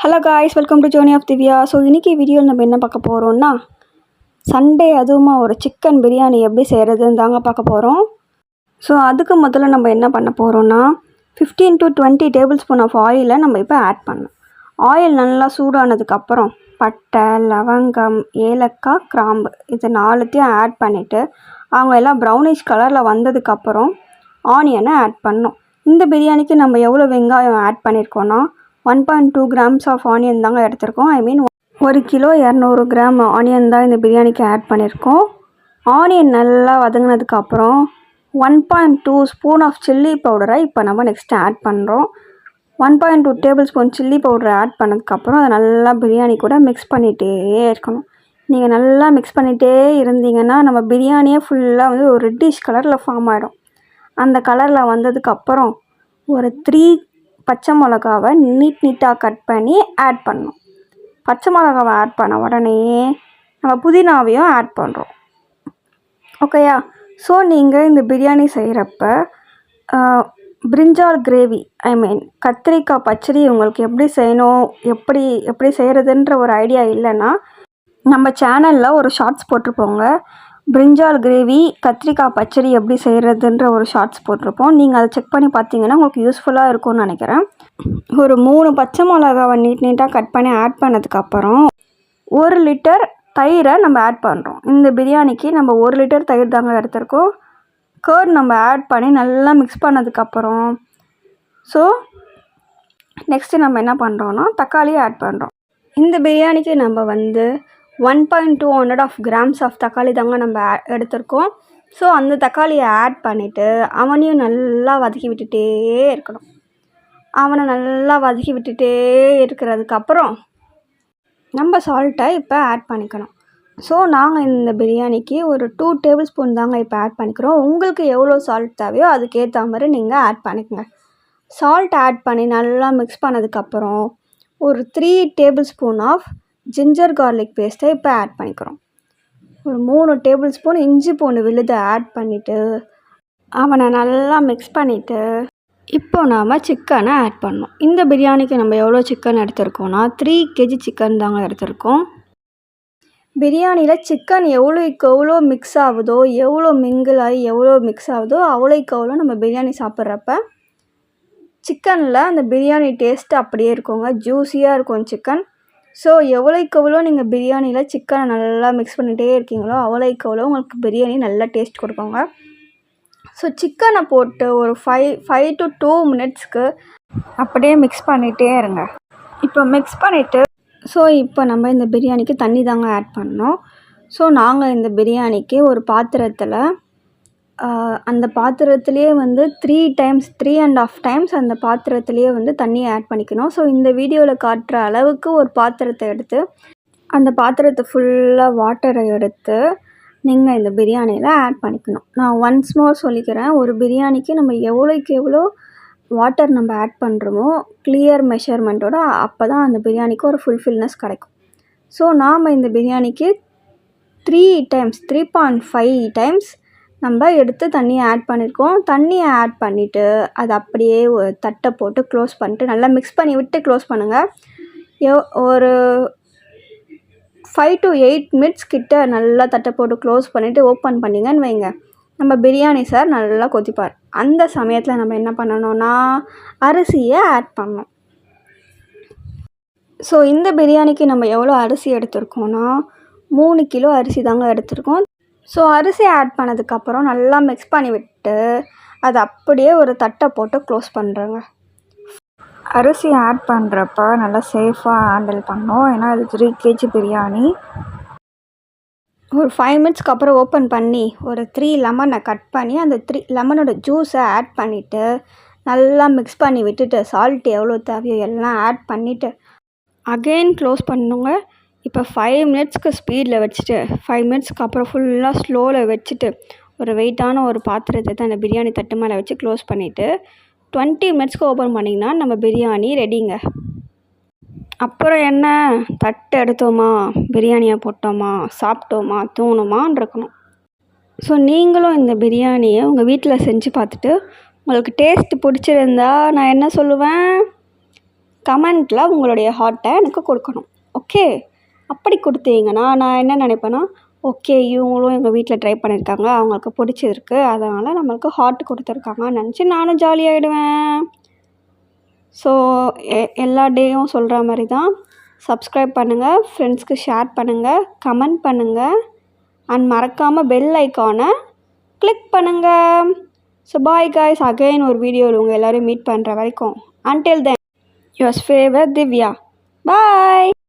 Hello guys, welcome to zone of Divya. So இன்றைக்கி வீடியோவில் நம்ம என்ன பார்க்க போகிறோம்னா, சண்டே அதுவுமா ஒரு சிக்கன் பிரியாணி எப்படி செய்கிறதுன்னு தாங்க பார்க்க போகிறோம். ஸோ அதுக்கு முதல்ல நம்ம என்ன பண்ண போகிறோன்னா, 15 to 20 டேபிள் ஸ்பூன் ஆஃப் ஆயிலை நம்ம இப்போ ஆட் பண்ணணும். ஆயில் நல்லா சூடானதுக்கப்புறம் பட்டை, லவங்கம், ஏலக்காய், கிராம்பு இது 4த்தையும் ஆட் பண்ணிவிட்டு அவங்க எல்லாம் ப்ரௌனிஷ் கலரில் வந்ததுக்கப்புறம் ஆனியனை ஆட் பண்ணணும். இந்த பிரியாணிக்கு நம்ம எவ்வளோ வெங்காயம் ஆட் பண்ணியிருக்கோன்னா 1.2 grams ஆஃப் ஆனியன் தாங்க எடுத்திருக்கோம். ஐ மீன் 1 கிலோ 200 கிராம் ஆனியன் தான் இந்த பிரியாணிக்கு ஆட் பண்ணியிருக்கோம். ஆனியன் நல்லா வதங்கினதுக்கப்புறம் 1.2 ஸ்பூன் ஆஃப் சில்லி பவுடரை இப்போ நம்ம நெக்ஸ்ட்டு ஆட் பண்ணுறோம். 1.2 டேபிள் ஸ்பூன் சில்லி பவுடரை ஆட் பண்ணதுக்கப்புறம் அதை நல்லா பிரியாணி கூட மிக்ஸ் பண்ணிகிட்டே இருக்கணும். நீங்கள் நல்லா மிக்ஸ் பண்ணிகிட்டே இருந்தீங்கன்னா நம்ம பிரியாணியே ஃபுல்லாக வந்து ஒரு ரெட்டிஷ் கலரில் ஃபார்ம் ஆகிடும். அந்த கலரில் வந்ததுக்கப்புறம் ஒரு 3 பச்சை மிளகாவை நீட்டாக கட் பண்ணி ஆட் பண்ணணும். பச்சை மிளகாவை ஆட் பண்ண உடனே நம்ம புதினாவையும் ஆட் பண்ணுறோம். ஓகேயா? ஸோ நீங்கள் இந்த பிரியாணி செய்கிறப்ப பிரிஞ்சால் கிரேவி, ஐ மீன் கத்திரிக்காய் பச்சடி உங்களுக்கு எப்படி செய்யணும், எப்படி செய்கிறதுன்ற ஒரு ஐடியா இல்லைன்னா நம்ம சேனலில் ஒரு ஷார்ட்ஸ் போட்டிருப்போங்க. பிரிஞ்சால் கிரேவி கத்திரிக்காய் பச்சடி எப்படி செய்கிறதுன்ற ஒரு ஷார்ட்ஸ் போட்டிருப்போம். நீங்கள் அதை செக் பண்ணி பார்த்தீங்கன்னா உங்களுக்கு யூஸ்ஃபுல்லாக இருக்கும்னு நினைக்கிறேன். ஒரு 3 பச்சை மிளகாவை நீட்டாக கட் பண்ணி ஆட் பண்ணதுக்கப்புறம் 1 லிட்டர் தயிரை நம்ம ஆட் பண்ணுறோம். இந்த பிரியாணிக்கு நம்ம 1 லிட்டர் தயிர் தாங்க எடுத்திருக்கோம். கர்ட் நம்ம ஆட் பண்ணி நல்லா மிக்ஸ் பண்ணதுக்கப்புறம் நெக்ஸ்ட்டு நம்ம என்ன பண்ணுறோன்னா தக்காளியை ஆட் பண்ணுறோம். இந்த பிரியாணிக்கு நம்ம வந்து 1.2 grams ஆஃப் தக்காளி தாங்க நம்ம எடுத்திருக்கோம். ஸோ அந்த தக்காளியை ஆட் பண்ணிவிட்டு அவனையும் நல்லா வதக்கி விட்டுட்டே இருக்கணும். அவனை நல்லா வதக்கி விட்டுட்டே இருக்கிறதுக்கப்புறம் நம்ம சால்ட்டை இப்போ ஆட் பண்ணிக்கணும். ஸோ நாங்கள் இந்த பிரியாணிக்கு ஒரு 2 டேபிள் ஸ்பூன் தாங்க இப்போ ஆட் பண்ணிக்கிறோம். உங்களுக்கு எவ்வளோ சால்ட் தேவையோ அதுக்கேற்ற மாதிரி நீங்கள் ஆட் பண்ணிக்கோங்க. சால்ட் ஆட் பண்ணி நல்லா மிக்ஸ் பண்ணதுக்கப்புறம் ஒரு 3 tablespoon of ginger garlic பேஸ்ட்டை இப்போ ஆட் பண்ணிக்கிறோம். ஒரு 3 டேபிள் ஸ்பூன் இஞ்சி பூண்டு விழுதை ஆட் பண்ணிவிட்டு அவனை நல்லா மிக்ஸ் பண்ணிவிட்டு இப்போ நாம் சிக்கனை ஆட் பண்ணோம். இந்த பிரியாணிக்கு நம்ம எவ்வளோ சிக்கன் எடுத்திருக்கோன்னா 3 kg சிக்கன் தாங்க எடுத்திருக்கோம். பிரியாணியில் சிக்கன் எவ்வளோ மிக்ஸ் ஆகுதோ, எவ்வளோ மிங்கிள் ஆகி எவ்வளோ மிக்ஸ் ஆகுதோ அவ்வளோக்கு அவ்வளோ நம்ம பிரியாணி சாப்பிட்றப்ப சிக்கனில் அந்த பிரியாணி டேஸ்ட்டு அப்படியே இருக்குங்க. ஜூஸியாக இருக்கும் சிக்கன். ஸோ எவ்வளோக்கு எவ்வளோ நீங்கள் பிரியாணியில் சிக்கனை நல்லா மிக்ஸ் பண்ணிகிட்டே இருக்கீங்களோ அவ்வளோக்கு எவ்வளோ உங்களுக்கு பிரியாணி நல்லா டேஸ்ட் கொடுக்குங்க. ஸோ சிக்கனை போட்டு ஒரு 5 to 2 minutesக்கு அப்படியே மிக்ஸ் பண்ணிகிட்டே இருங்க. இப்போ மிக்ஸ் பண்ணிவிட்டு இப்போ நம்ம இந்த பிரியாணிக்கு தண்ணி தாங்க ஆட் பண்ணோம். ஸோ நாங்கள் இந்த பிரியாணிக்கு ஒரு பாத்திரத்தில் அந்த பாத்திரத்துலேயே வந்து 3.5 times அந்த பாத்திரத்துலேயே வந்து தண்ணியை ஆட் பண்ணிக்கணும். ஸோ இந்த வீடியோவில் காட்டுற அளவுக்கு ஒரு பாத்திரத்தை எடுத்து அந்த பாத்திரத்தை ஃபுல்லாக வாட்டரை எடுத்து நீங்கள் இந்த பிரியாணியில் ஆட் பண்ணிக்கணும். நான் ஒன்ஸ் மோர் சொல்லிக்கிறேன், ஒரு பிரியாணிக்கு நம்ம எவ்வளோக்கு எவ்வளோ வாட்டர் நம்ம ஆட் பண்ணுறோமோ கிளியர் மெஷர்மெண்ட்டோட அப்போ தான் அந்த பிரியாணிக்கு ஒரு ஃபுல்ஃபில்னஸ் கிடைக்கும். ஸோ நாம் இந்த பிரியாணிக்கு 3.5 times நம்ம எடுத்து தண்ணியை ஆட் பண்ணியிருக்கோம். தண்ணியை ஆட் பண்ணிவிட்டு அதை அப்படியே ஒரு தட்டை போட்டு க்ளோஸ் பண்ணிட்டு நல்லா மிக்ஸ் பண்ணி விட்டு க்ளோஸ் பண்ணுங்கள். ஒரு 5 to 8 minutes கிட்ட நல்லா தட்டை போட்டு க்ளோஸ் பண்ணிவிட்டு ஓப்பன் பண்ணிங்கன்னு வைங்க, நம்ம பிரியாணி சார் நல்லா கொதிப்பார். அந்த சமயத்தில் நம்ம என்ன பண்ணணும்னா அரிசியை ஆட் பண்ணணும். ஸோ இந்த பிரியாணிக்கு நம்ம எவ்வளோ அரிசி எடுத்திருக்கோன்னா 3 கிலோ அரிசி தாங்க எடுத்திருக்கோம். ஸோ அரிசி ஆட் பண்ணதுக்கப்புறம் நல்லா மிக்ஸ் பண்ணி விட்டு அதை அப்படியே ஒரு தட்டை போட்டு க்ளோஸ் பண்ணுறேங்க. அரிசி ஆட் பண்ணுறப்ப நல்லா சேஃபாக ஹேண்டில் பண்ணோம். ஏன்னா இது 3 kg பிரியாணி. ஒரு 5 minutesக்கு அப்புறம் ஓப்பன் பண்ணி ஒரு 3 லெமனை கட் பண்ணி அந்த 3 லெமனோட ஜூஸை ஆட் பண்ணிவிட்டு நல்லா மிக்ஸ் பண்ணி விட்டுட்டு சால்ட் எவ்வளோ தேவையோ எல்லாம் ஆட் பண்ணிவிட்டு அகெயின் க்ளோஸ் பண்ணுங்க. இப்போ 5 minutesக்கு ஸ்பீடில் வச்சுட்டு 5 minutesக்கு அப்புறம் ஃபுல்லாக ஸ்லோவில் வச்சுட்டு ஒரு வெயிட்டான ஒரு பாத்திரத்தை தான் அந்த பிரியாணி தட்டு மேலே வச்சு க்ளோஸ் பண்ணிவிட்டு 20 minutesக்கு ஓப்பன் பண்ணிங்கன்னா நம்ம பிரியாணி ரெடிங்க. அப்புறம் என்ன, தட்டு எடுத்தோமா, பிரியாணியை போட்டோமா, சாப்பிட்டோமா, தூணுமான்னு இருக்கணும். ஸோ நீங்களும் இந்த பிரியாணியை உங்கள் வீட்டில் செஞ்சு பார்த்துட்டு உங்களுக்கு டேஸ்ட்டு பிடிச்சிருந்தா நான் என்ன சொல்லுவேன், கமெண்ட்டில் உங்களுடைய ஹார்ட்டை எனக்கு கொடுக்கணும். ஓகே, அப்படி கொடுத்தீங்கன்னா நான் என்ன நினைப்பேன்னா, ஓகே இவங்களும் எங்கள் வீட்டில் ட்ரை பண்ணியிருக்காங்க, அவங்களுக்கு பிடிச்சிருக்கு, அதனால் நம்மளுக்கு ஹார்ட் கொடுத்துருக்காங்கன்னு நினச்சி நானும் ஜாலியாகிடுவேன். ஸோ எல்லா டேயும் சொல்கிற மாதிரி தான், சப்ஸ்கிரைப் பண்ணுங்கள், ஃப்ரெண்ட்ஸ்க்கு ஷேர் பண்ணுங்கள், கமெண்ட் பண்ணுங்கள், அண்ட் மறக்காமல் பெல் ஐக்கானை கிளிக் பண்ணுங்கள். ஸோ பாய் காய்ஸ், அகைன் ஒரு வீடியோவில் உங்கள் எல்லோரும் மீட் பண்ணுற வரைக்கும், until then, yours favorite Divya. Bye.